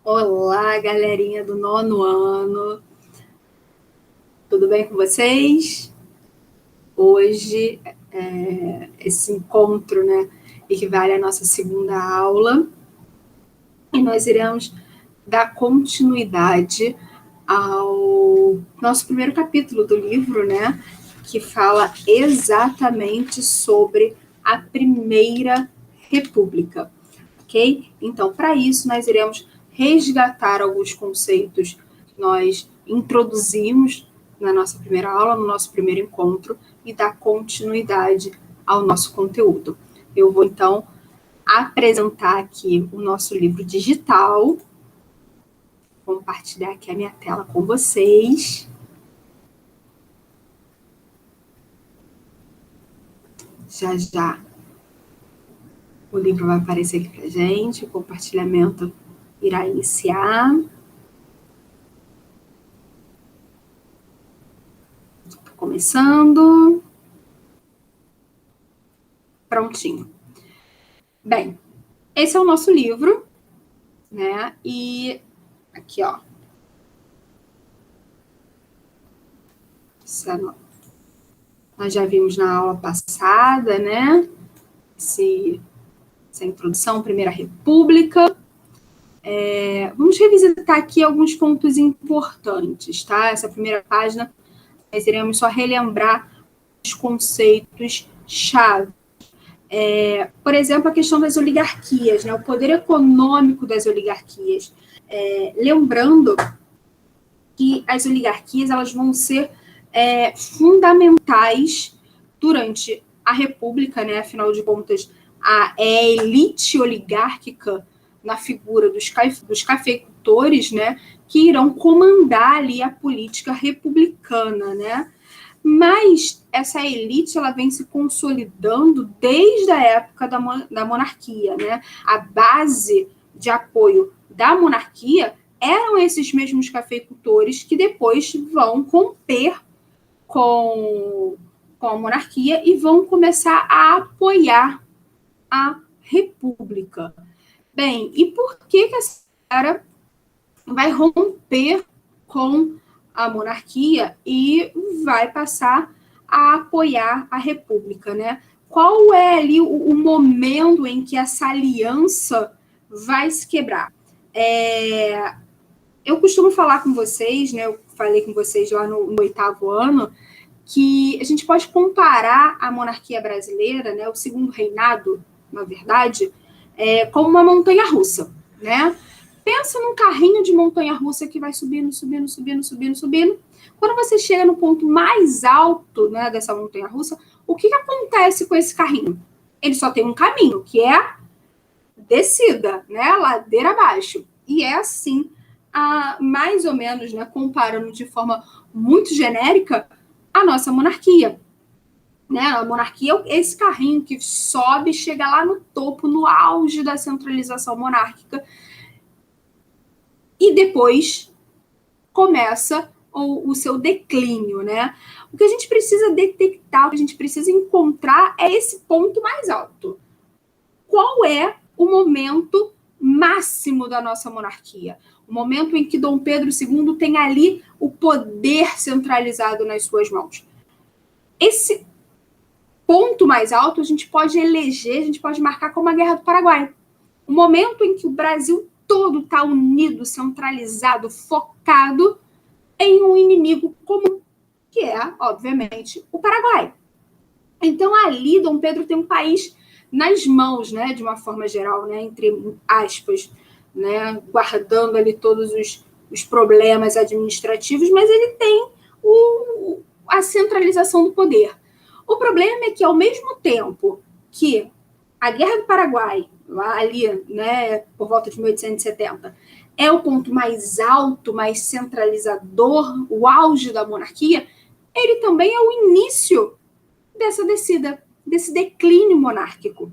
Olá, galerinha do 9º ano. Tudo bem com vocês? Hoje, esse encontro, né, equivale à nossa segunda aula e nós iremos dar continuidade ao nosso primeiro capítulo do livro, né, que fala exatamente sobre a Primeira República, ok? Então, para isso, nós iremos resgatar alguns conceitos que nós introduzimos na nossa primeira aula, no nosso primeiro encontro, e dar continuidade ao nosso conteúdo. Eu vou, então, apresentar aqui o nosso livro digital, compartilhar aqui a minha tela com vocês. Já já o livro vai aparecer aqui para a gente, o compartilhamento irá iniciar. Estou começando. Prontinho. Bem, esse é o nosso livro, né? E aqui, ó. Nós já vimos na aula passada, né? Essa introdução, Primeira República. Vamos revisitar aqui alguns pontos importantes, tá? Essa primeira página, nós iremos só relembrar os conceitos-chave. Por exemplo, a questão das oligarquias, né? O poder econômico das oligarquias. Lembrando que as oligarquias elas vão ser fundamentais durante a República, né? Afinal de contas, a elite oligárquica na figura dos cafeicultores, né? Que irão comandar ali a política republicana, né? Mas essa elite ela vem se consolidando desde a época da monarquia, né? A base de apoio da monarquia eram esses mesmos cafeicultores que depois vão romper com a monarquia e vão começar a apoiar a república. Bem, e por que essa galera vai romper com a monarquia e vai passar a apoiar a república, né? Qual é ali o momento em que essa aliança vai se quebrar? Eu costumo falar com vocês, né? Eu falei com vocês lá no 8º ano, que a gente pode comparar a monarquia brasileira, né? O segundo reinado, na verdade, como uma montanha-russa, né? Pensa num carrinho de montanha-russa que vai subindo, subindo, subindo, subindo, subindo. Quando você chega no ponto mais alto, né, dessa montanha-russa, o que acontece com esse carrinho? Ele só tem um caminho, que é a descida, né, ladeira abaixo. E é assim, mais ou menos, né, comparando de forma muito genérica, a nossa monarquia. Né? A monarquia é esse carrinho que sobe e chega lá no topo, no auge da centralização monárquica, e depois começa o seu declínio, né? O que a gente precisa detectar, o que a gente precisa encontrar é esse ponto mais alto. Qual é o momento máximo da nossa monarquia? O momento em que Dom Pedro II tem ali o poder centralizado nas suas mãos. Esse ponto mais alto a gente pode eleger, a gente pode marcar como a Guerra do Paraguai. O momento em que o Brasil todo está unido, centralizado, focado em um inimigo comum, que é, obviamente, o Paraguai. Então, ali, Dom Pedro tem um país nas mãos, né, de uma forma geral, né, entre aspas, né, guardando ali todos os problemas administrativos, mas ele tem a centralização do poder. O problema é que, ao mesmo tempo que a Guerra do Paraguai, lá ali, né, por volta de 1870, é o ponto mais alto, mais centralizador, o auge da monarquia, ele também é o início dessa descida, desse declínio monárquico.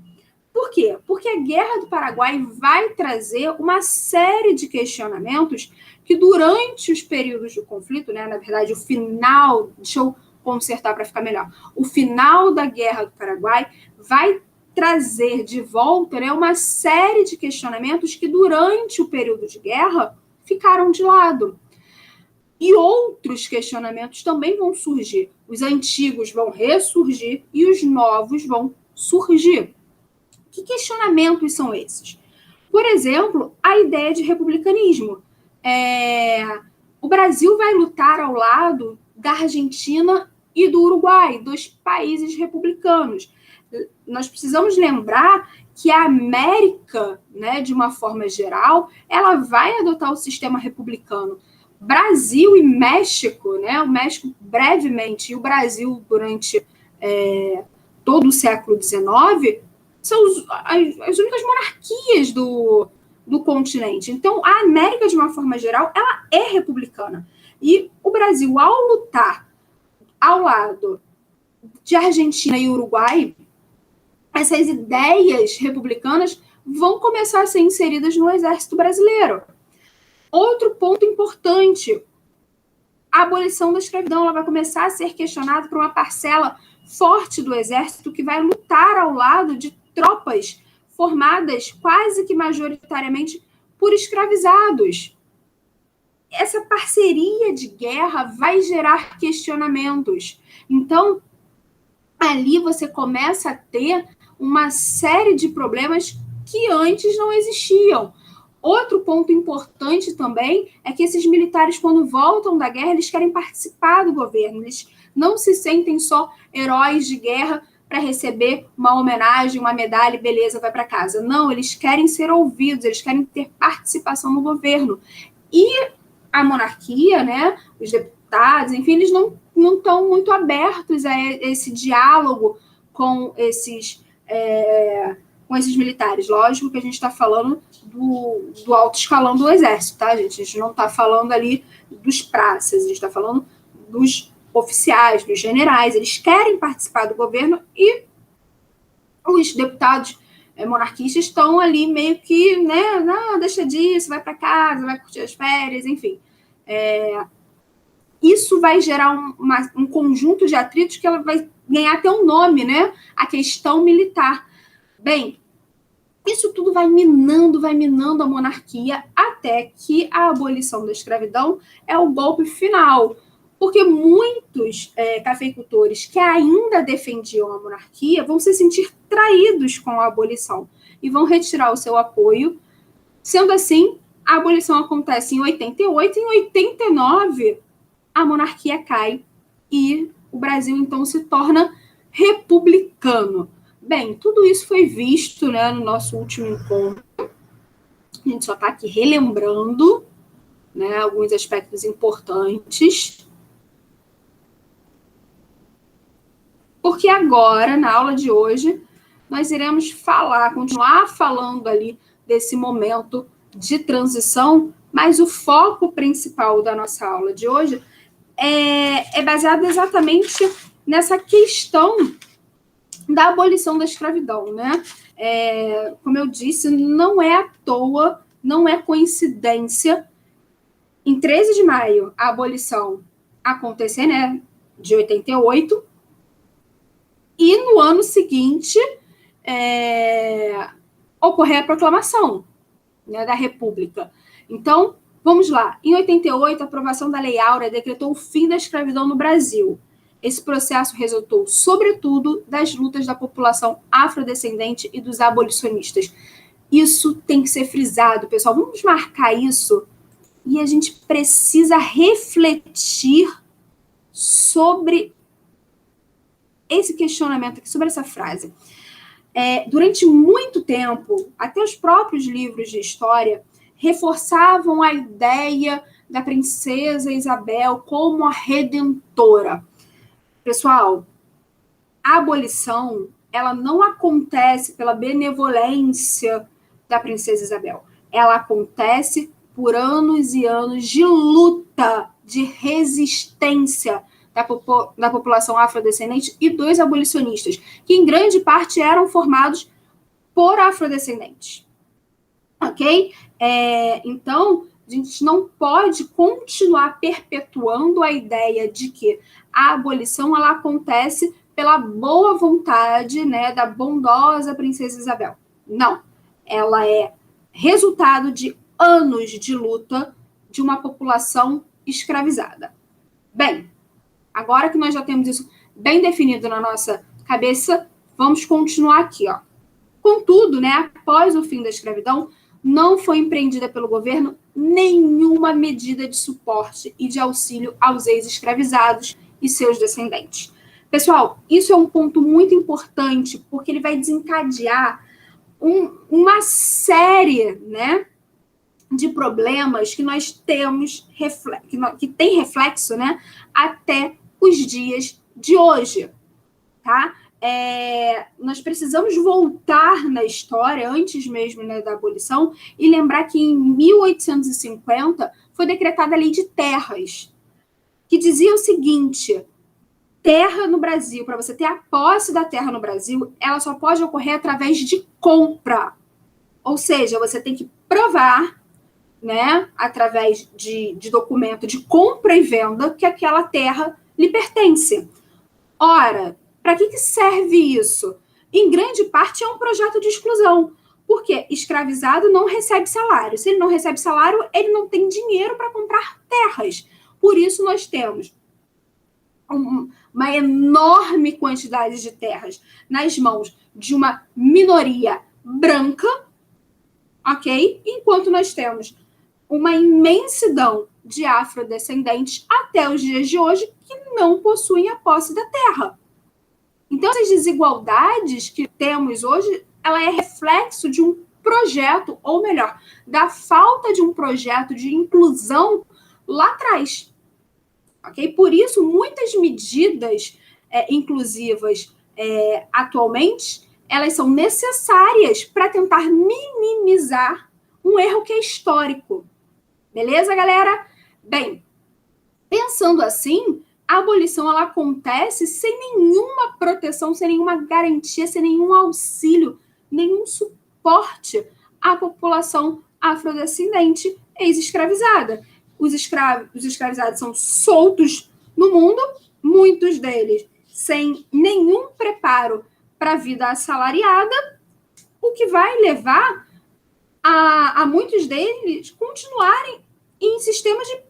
Por quê? Porque a Guerra do Paraguai vai trazer uma série de questionamentos que durante os períodos do conflito, né, na verdade, o final, deixa eu consertar para ficar melhor, o final da Guerra do Paraguai vai trazer de volta, né, uma série de questionamentos que durante o período de guerra ficaram de lado. E outros questionamentos também vão surgir. Os antigos vão ressurgir e os novos vão surgir. Que questionamentos são esses? Por exemplo, a ideia de republicanismo. O Brasil vai lutar ao lado da Argentina e do Uruguai, dois países republicanos. Nós precisamos lembrar que a América, né, de uma forma geral, ela vai adotar o sistema republicano. Brasil e México, né, o México brevemente e o Brasil durante todo o século XIX, são as únicas monarquias do continente. Então, a América, de uma forma geral, ela é republicana. E o Brasil, ao lutar ao lado de Argentina e Uruguai, essas ideias republicanas vão começar a ser inseridas no exército brasileiro. Outro ponto importante, a abolição da escravidão, ela vai começar a ser questionada por uma parcela forte do exército que vai lutar ao lado de tropas formadas quase que majoritariamente por escravizados. Essa parceria de guerra vai gerar questionamentos. Então, ali você começa a ter uma série de problemas que antes não existiam. Outro ponto importante também é que esses militares, quando voltam da guerra, eles querem participar do governo. Eles não se sentem só heróis de guerra para receber uma homenagem, uma medalha e beleza, vai para casa. Não, eles querem ser ouvidos, eles querem ter participação no governo. E a monarquia, né, os deputados, enfim, eles não estão muito abertos a esse diálogo com esses militares. Lógico que a gente está falando do alto escalão do exército, tá, gente? A gente não está falando ali dos praças, a gente está falando dos oficiais, dos generais. Eles querem participar do governo e os deputados monarquistas estão ali meio que, né, não, deixa disso, vai para casa, vai curtir as férias, enfim. Isso vai gerar um conjunto de atritos que ela vai ganhar até um nome, né? A questão militar. Bem, isso tudo vai minando a monarquia até que a abolição da escravidão é o golpe final. Porque muitos cafeicultores que ainda defendiam a monarquia vão se sentir traídos com a abolição e vão retirar o seu apoio. Sendo assim, a abolição acontece em 88, em 89 a monarquia cai e o Brasil, então, se torna republicano. Bem, tudo isso foi visto, né, no nosso último encontro. A gente só está aqui relembrando, né, alguns aspectos importantes. Porque agora, na aula de hoje, nós iremos continuar falando ali desse momento de transição, mas o foco principal da nossa aula de hoje é baseado exatamente nessa questão da abolição da escravidão, né? Como eu disse, não é à toa, não é coincidência, em 13 de maio, a abolição acontecer, né, de 88, e no ano seguinte ocorrer a proclamação, né, da República. Então, vamos lá. Em 88, a aprovação da Lei Áurea decretou o fim da escravidão no Brasil. Esse processo resultou, sobretudo, das lutas da população afrodescendente e dos abolicionistas. Isso tem que ser frisado, pessoal. Vamos marcar isso e a gente precisa refletir sobre esse questionamento aqui, sobre essa frase. Durante muito tempo, até os próprios livros de história reforçavam a ideia da princesa Isabel como a redentora. Pessoal, a abolição, ela não acontece pela benevolência da princesa Isabel. Ela acontece por anos e anos de luta, de resistência da população afrodescendente e dos abolicionistas, que em grande parte eram formados por afrodescendentes. Ok? Então, a gente não pode continuar perpetuando a ideia de que a abolição ela acontece pela boa vontade, né, da bondosa princesa Isabel. Não. Ela é resultado de anos de luta de uma população escravizada. Bem, agora que nós já temos isso bem definido na nossa cabeça, vamos continuar aqui, ó. Contudo, né, após o fim da escravidão, não foi empreendida pelo governo nenhuma medida de suporte e de auxílio aos ex-escravizados e seus descendentes. Pessoal, isso é um ponto muito importante, porque ele vai desencadear uma série, né, de problemas que nós temos, que tem reflexo, né, até os dias de hoje, tá? Nós precisamos voltar na história, antes mesmo, né, da abolição, e lembrar que em 1850 foi decretada a Lei de Terras, que dizia o seguinte: terra no Brasil, para você ter a posse da terra no Brasil, ela só pode ocorrer através de compra. Ou seja, você tem que provar, né, através de documento de compra e venda, que aquela terra lhe pertence. Ora, para que serve isso? Em grande parte é um projeto de exclusão, porque escravizado não recebe salário. Se ele não recebe salário, ele não tem dinheiro para comprar terras. Por isso nós temos uma enorme quantidade de terras nas mãos de uma minoria branca, ok? Enquanto nós temos uma imensidão de afrodescendentes até os dias de hoje que não possuem a posse da terra. Então, essas desigualdades que temos hoje, ela é reflexo de um projeto, ou melhor, da falta de um projeto de inclusão lá atrás. Okay? Por isso, muitas medidas inclusivas atualmente, elas são necessárias para tentar minimizar um erro que é histórico. Beleza, galera? Bem, pensando assim, a abolição ela acontece sem nenhuma proteção, sem nenhuma garantia, sem nenhum auxílio, nenhum suporte à população afrodescendente ex-escravizada. Os escravizados são soltos no mundo, muitos deles sem nenhum preparo para a vida assalariada, o que vai levar a muitos deles continuarem em sistemas de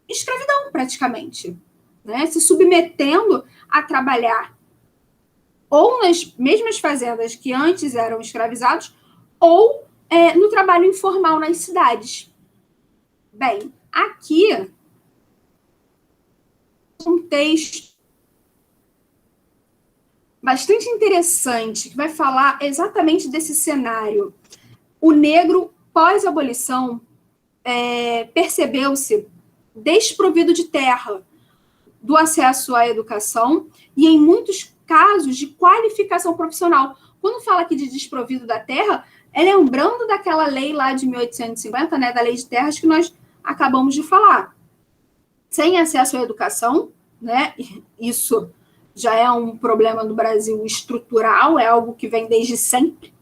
escravidão, praticamente, né? Se submetendo a trabalhar ou nas mesmas fazendas que antes eram escravizados, ou no trabalho informal nas cidades. Bem, aqui um texto bastante interessante que vai falar exatamente desse cenário. O negro pós-abolição percebeu-se desprovido de terra, do acesso à educação e, em muitos casos, de qualificação profissional. Quando fala aqui de desprovido da terra, é lembrando daquela lei lá de 1850, né, da Lei de Terras que nós acabamos de falar. Sem acesso à educação, né, isso já é um problema no Brasil estrutural, é algo que vem desde sempre,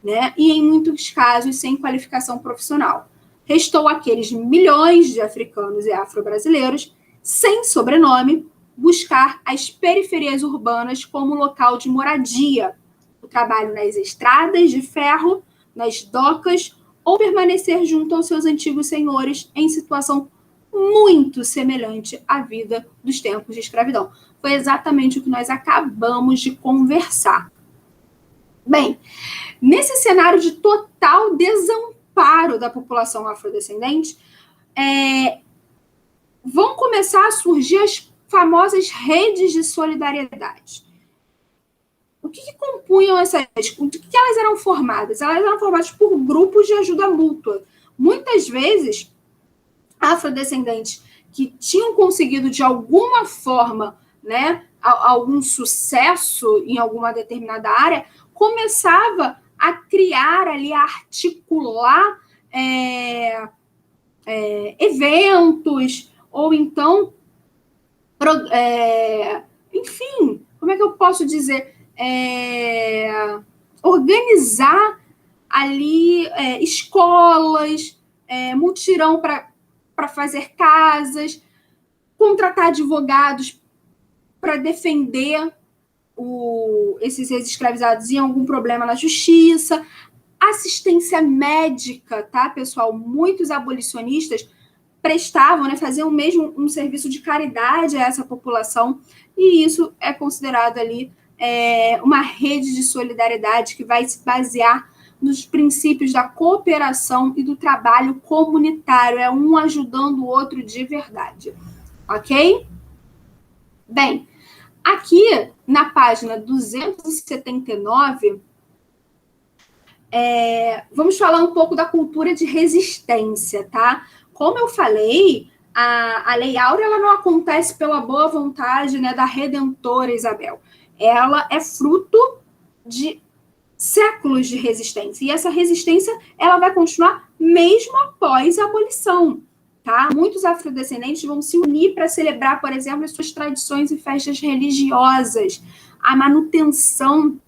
né, e, em muitos casos, sem qualificação profissional. Restou aqueles milhões de africanos e afro-brasileiros sem sobrenome, buscar as periferias urbanas como local de moradia, o trabalho nas estradas de ferro, nas docas, ou permanecer junto aos seus antigos senhores em situação muito semelhante à vida dos tempos de escravidão. Foi exatamente o que nós acabamos de conversar. Bem, nesse cenário de total desamparo da população afrodescendente, vão começar a surgir as famosas redes de solidariedade. O que compunham essas redes? O que elas eram formadas? Elas eram formadas por grupos de ajuda mútua. Muitas vezes, afrodescendentes que tinham conseguido, de alguma forma, né, algum sucesso em alguma determinada área, começava a criar ali, a articular eventos, ou então, enfim, como é que eu posso dizer? Organizar ali escolas, mutirão para fazer casas, contratar advogados para defender esses ex-escravizados em algum problema na justiça, assistência médica, tá, pessoal? Muitos abolicionistas prestavam, né, faziam mesmo um serviço de caridade a essa população, e isso é considerado ali uma rede de solidariedade que vai se basear nos princípios da cooperação e do trabalho comunitário, é um ajudando o outro de verdade, ok? Bem, aqui na página 279, vamos falar um pouco da cultura de resistência, tá? Como eu falei, a Lei Áurea ela não acontece pela boa vontade, né, da Redentora Isabel. Ela é fruto de séculos de resistência. E essa resistência ela vai continuar mesmo após a abolição. Tá? Muitos afrodescendentes vão se unir para celebrar, por exemplo, as suas tradições e festas religiosas. A manutenção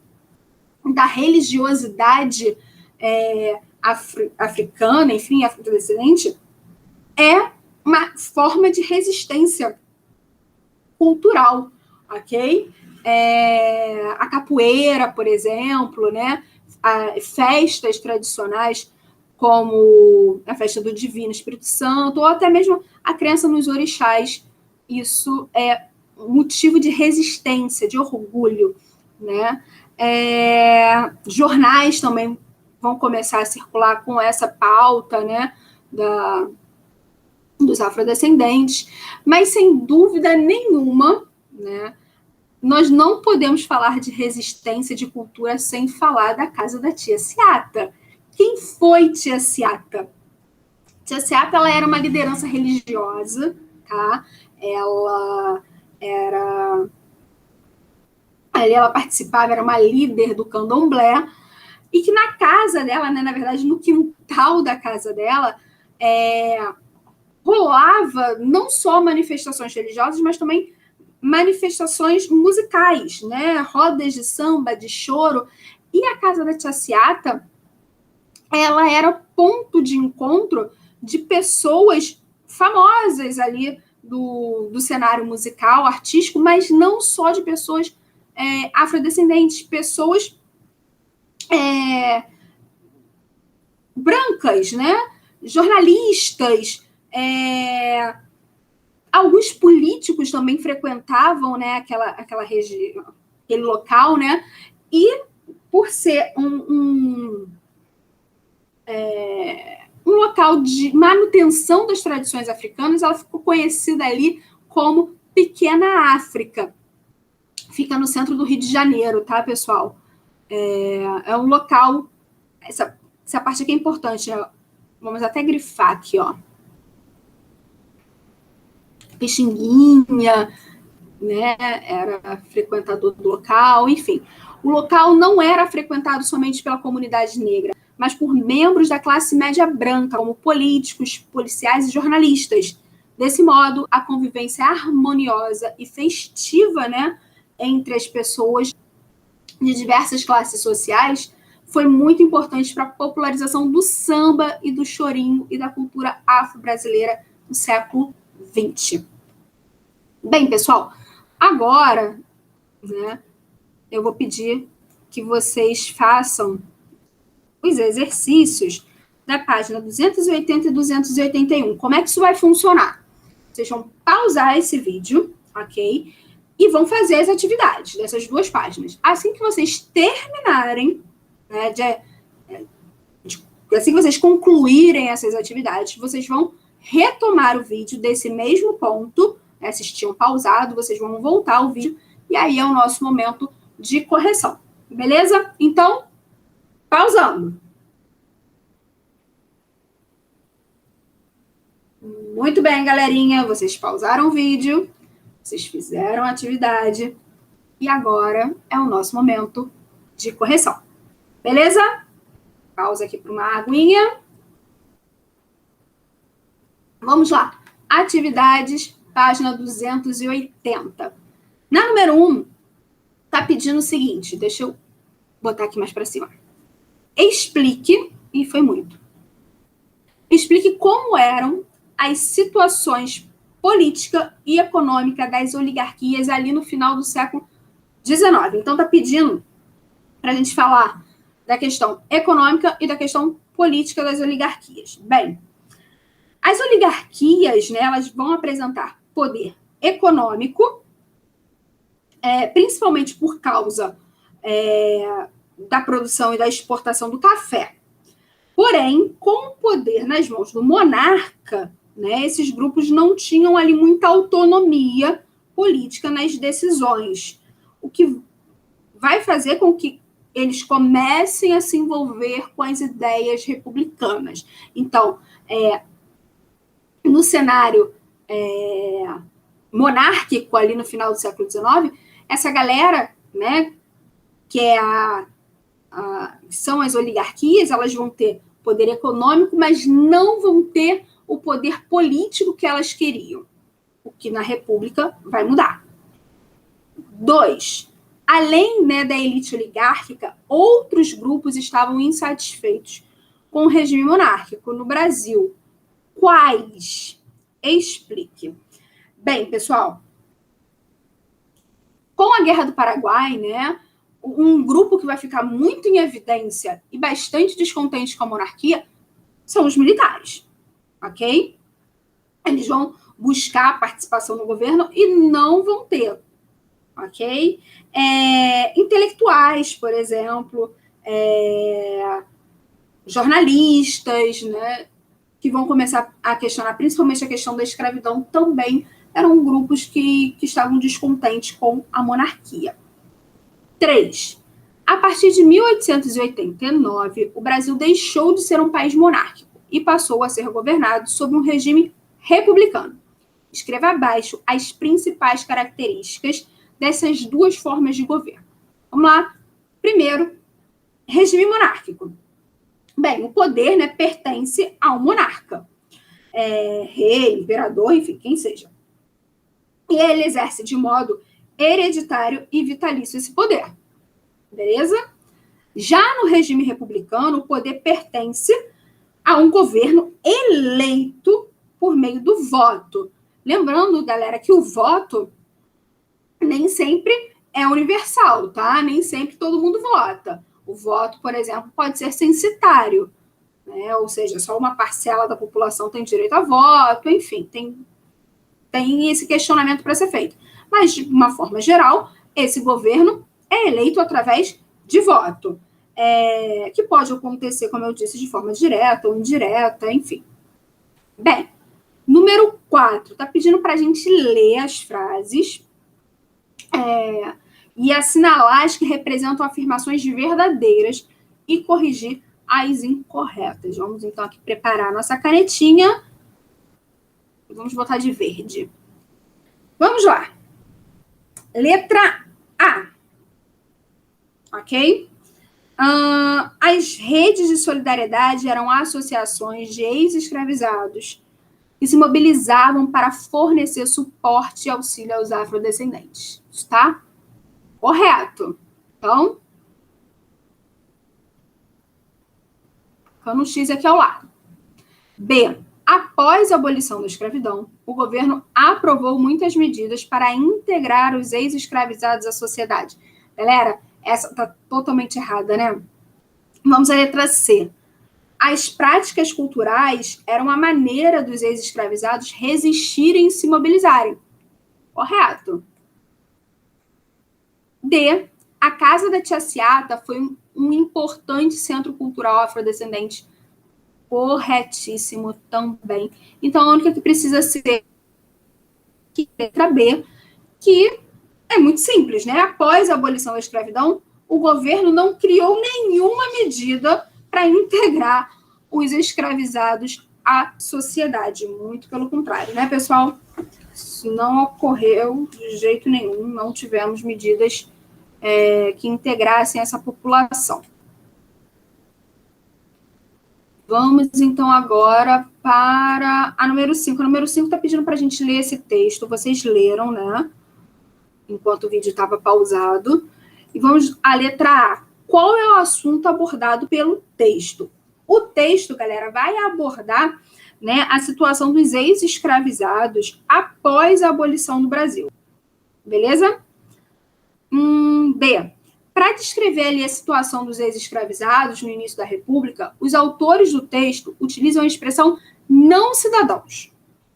da religiosidade africana, enfim, afrodescendente, é uma forma de resistência cultural, ok? A capoeira, por exemplo, né? Festas tradicionais como a festa do Divino Espírito Santo, ou até mesmo a crença nos orixás, isso é motivo de resistência, de orgulho, né? Jornais também vão começar a circular com essa pauta, né, dos afrodescendentes, mas sem dúvida nenhuma, né, nós não podemos falar de resistência de cultura sem falar da casa da tia Seata. Quem foi tia Seata? Tia Seata, ela era uma liderança religiosa, tá? Ela participava, era uma líder do candomblé, e que na casa dela, né, na verdade, no quintal da casa dela, rolava não só manifestações religiosas, mas também manifestações musicais, né? Rodas de samba, de choro. E a casa da tia Seata, ela era ponto de encontro de pessoas famosas ali do cenário musical, artístico, mas não só de pessoas afrodescendentes, pessoas brancas, né? Jornalistas, alguns políticos também frequentavam, né, aquela região, aquele local, né? E por ser um local de manutenção das tradições africanas, ela ficou conhecida ali como Pequena África. Fica no centro do Rio de Janeiro, tá, pessoal? É um local... Essa parte aqui é importante, né? Vamos até grifar aqui, ó. Pixinguinha, né? Era frequentador do local, enfim. O local não era frequentado somente pela comunidade negra, mas por membros da classe média branca, como políticos, policiais e jornalistas. Desse modo, a convivência harmoniosa e festiva, né, entre as pessoas de diversas classes sociais foi muito importante para a popularização do samba e do chorinho e da cultura afro-brasileira no século XX. Bem, pessoal, agora, né, eu vou pedir que vocês façam os exercícios da página 280 e 281. Como é que isso vai funcionar? Vocês vão pausar esse vídeo, ok? E vão fazer as atividades dessas duas páginas. Assim que vocês terminarem, né, assim que vocês concluírem essas atividades, vocês vão retomar o vídeo desse mesmo ponto, né, assistiam pausado, vocês vão voltar ao vídeo, e aí é o nosso momento de correção. Beleza? Então, pausando. Muito bem, galerinha. Vocês pausaram o vídeo, vocês fizeram a atividade, e agora é o nosso momento de correção. Beleza? Pausa aqui para uma aguinha. Vamos lá. Atividades, página 280. Na número 1, tá pedindo o seguinte, deixa eu botar aqui mais para cima. Explique, e foi muito. Explique como eram as situações política e econômica das oligarquias ali no final do século 19. Então, está pedindo para a gente falar da questão econômica e da questão política das oligarquias. Bem, as oligarquias, né, elas vão apresentar poder econômico, principalmente por causa da produção e da exportação do café. Porém, com o poder nas mãos do monarca, né, esses grupos não tinham ali muita autonomia política nas decisões, o que vai fazer com que eles comecem a se envolver com as ideias republicanas. Então, no cenário monárquico, ali no final do século XIX, essa galera, né, que são as oligarquias, elas vão ter poder econômico, mas não vão ter o poder político que elas queriam, o que na República vai mudar. 2. Além, né, da elite oligárquica, outros grupos estavam insatisfeitos com o regime monárquico no Brasil. Quais? Explique. Bem, pessoal, com a Guerra do Paraguai, né, um grupo que vai ficar muito em evidência e bastante descontente com a monarquia são os militares, ok? Eles vão buscar a participação no governo e não vão ter, ok? Intelectuais, por exemplo, jornalistas, né, que vão começar a questionar, principalmente a questão da escravidão, também eram grupos que estavam descontentes com a monarquia. 3. A partir de 1889, o Brasil deixou de ser um país monárquico e passou a ser governado sob um regime republicano. Escreva abaixo as principais características dessas duas formas de governo. Vamos lá. Primeiro, regime monárquico. Bem, o poder, né, pertence ao monarca. Rei, imperador, enfim, quem seja. E ele exerce de modo hereditário e vitalício esse poder. Beleza? Já no regime republicano, o poder pertence a um governo eleito por meio do voto. Lembrando, galera, que o voto nem sempre é universal, tá? Nem sempre todo mundo vota. O voto, por exemplo, pode ser censitário, né? Ou seja, só uma parcela da população tem direito a voto, enfim, tem esse questionamento para ser feito. Mas, de uma forma geral, esse governo é eleito através de voto, que pode acontecer, como eu disse, de forma direta ou indireta, enfim. Bem, número 4, está pedindo para a gente ler as frases e assinalar as que representam afirmações verdadeiras e corrigir as incorretas. Vamos, então, aqui preparar a nossa canetinha. Vamos botar de verde. Vamos lá. Letra A. Ok? As redes de solidariedade eram associações de ex-escravizados que se mobilizavam para fornecer suporte e auxílio aos afrodescendentes. Está correto. Então, ficando um X aqui ao lado. B. Após a abolição da escravidão, o governo aprovou muitas medidas para integrar os ex-escravizados à sociedade. Galera, essa está totalmente errada, né? Vamos à letra C. As práticas culturais eram a maneira dos ex-escravizados resistirem e se mobilizarem. Correto. D. A Casa da Tia Seata foi um importante centro cultural afrodescendente. Corretíssimo também. Então, a única que precisa ser letra B, que é muito simples, né? Após a abolição da escravidão, o governo não criou nenhuma medida para integrar os escravizados à sociedade. Muito pelo contrário, né, pessoal? Isso não ocorreu de jeito nenhum, não tivemos medidas que integrassem essa população. Vamos, então, agora para a número 5. A número 5 está pedindo para a gente ler esse texto. Vocês leram, né? Enquanto o vídeo estava pausado. E vamos à letra A. Qual é o assunto abordado pelo texto? O texto, galera, vai abordar, né, a situação dos ex-escravizados após a abolição do Brasil. Beleza? B. Para descrever ali a situação dos ex-escravizados no início da República, os autores do texto utilizam a expressão não cidadãos.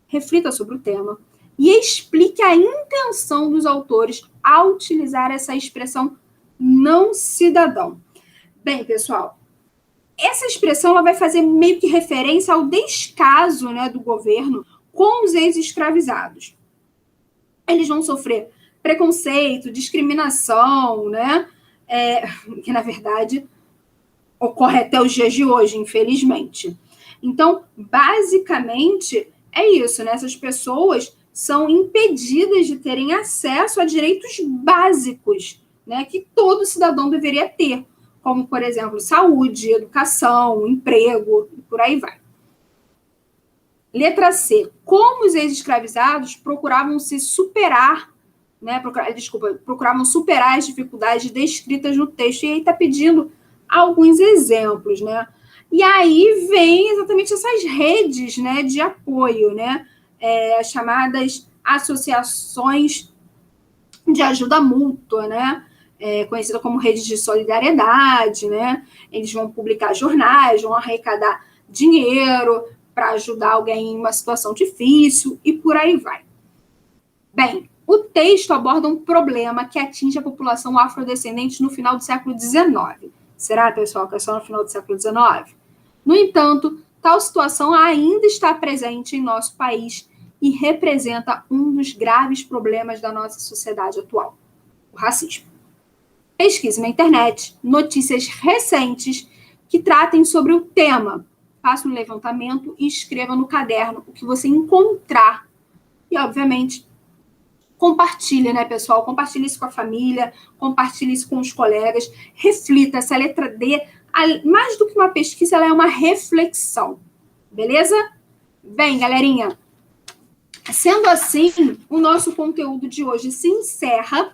Reflita sobre o tema e explique a intenção dos autores ao utilizar essa expressão não cidadão. Bem, pessoal, essa expressão ela vai fazer meio que referência ao descaso, né, do governo com os ex-escravizados. Eles vão sofrer preconceito, discriminação, né? Que, na verdade, ocorre até os dias de hoje, infelizmente. Então, basicamente, é isso, né? Essas pessoas são impedidas de terem acesso a direitos básicos, né, que todo cidadão deveria ter, como, por exemplo, saúde, educação, emprego, e por aí vai. Letra C. Como os ex-escravizados procuravam se superar, né, procuravam superar as dificuldades descritas no texto. E aí está pedindo alguns exemplos, né? E aí vem exatamente essas redes, né, de apoio, né? As chamadas associações de ajuda mútua, né? Conhecida como redes de solidariedade, né? Eles vão publicar jornais, vão arrecadar dinheiro para ajudar alguém em uma situação difícil e por aí vai. Bem, o texto aborda um problema que atinge a população afrodescendente no final do século XIX. Será, pessoal, que é só no final do século XIX? No entanto, tal situação ainda está presente em nosso país e representa um dos graves problemas da nossa sociedade atual, o racismo. Pesquise na internet notícias recentes que tratem sobre o tema. Faça um levantamento e escreva no caderno o que você encontrar. E, obviamente, compartilhe, né, pessoal? Compartilhe isso com a família, compartilhe isso com os colegas. Reflita. Essa letra D, mais do que uma pesquisa, ela é uma reflexão. Beleza? Bem, galerinha, sendo assim, o nosso conteúdo de hoje se encerra,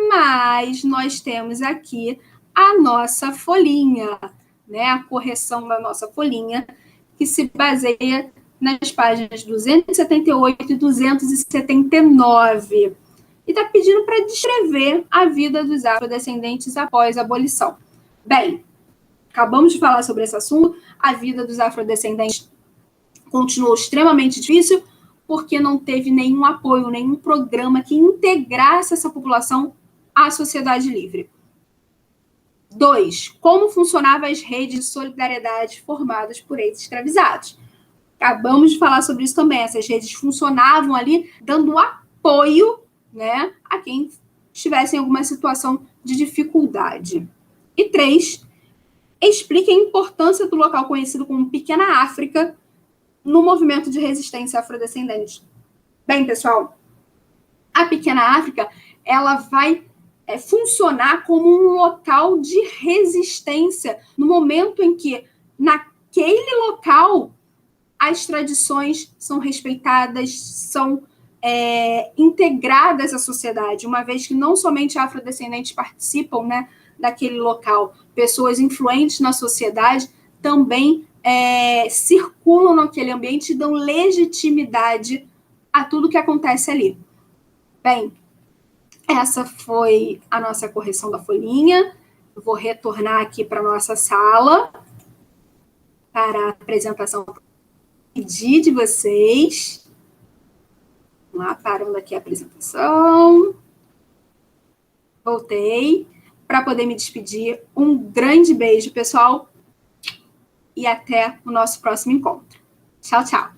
mas nós temos aqui a nossa folhinha, né? A correção da nossa folhinha, que se baseia nas páginas 278 e 279. E está pedindo para descrever a vida dos afrodescendentes após a abolição. Bem, acabamos de falar sobre esse assunto. A vida dos afrodescendentes continuou extremamente difícil, porque não teve nenhum apoio, nenhum programa que integrasse essa população à sociedade livre. 2. Como funcionavam as redes de solidariedade formadas por ex-escravizados? Acabamos de falar sobre isso também. Essas redes funcionavam ali dando apoio, né, a quem estivesse em alguma situação de dificuldade. E 3. Explique a importância do local conhecido como Pequena África no movimento de resistência afrodescendente. Bem, pessoal, a Pequena África, ela vai funcionar como um local de resistência no momento em que, naquele local, as tradições são respeitadas, são integradas à sociedade, uma vez que não somente afrodescendentes participam, né, daquele local, pessoas influentes na sociedade também circulam naquele ambiente e dão legitimidade a tudo que acontece ali. Bem, essa foi a nossa correção da folhinha. Eu vou retornar aqui para a nossa sala para a apresentação de vocês. Vamos lá, parando aqui a apresentação. Voltei para poder me despedir. Um grande beijo, pessoal, e até o nosso próximo encontro. Tchau, tchau.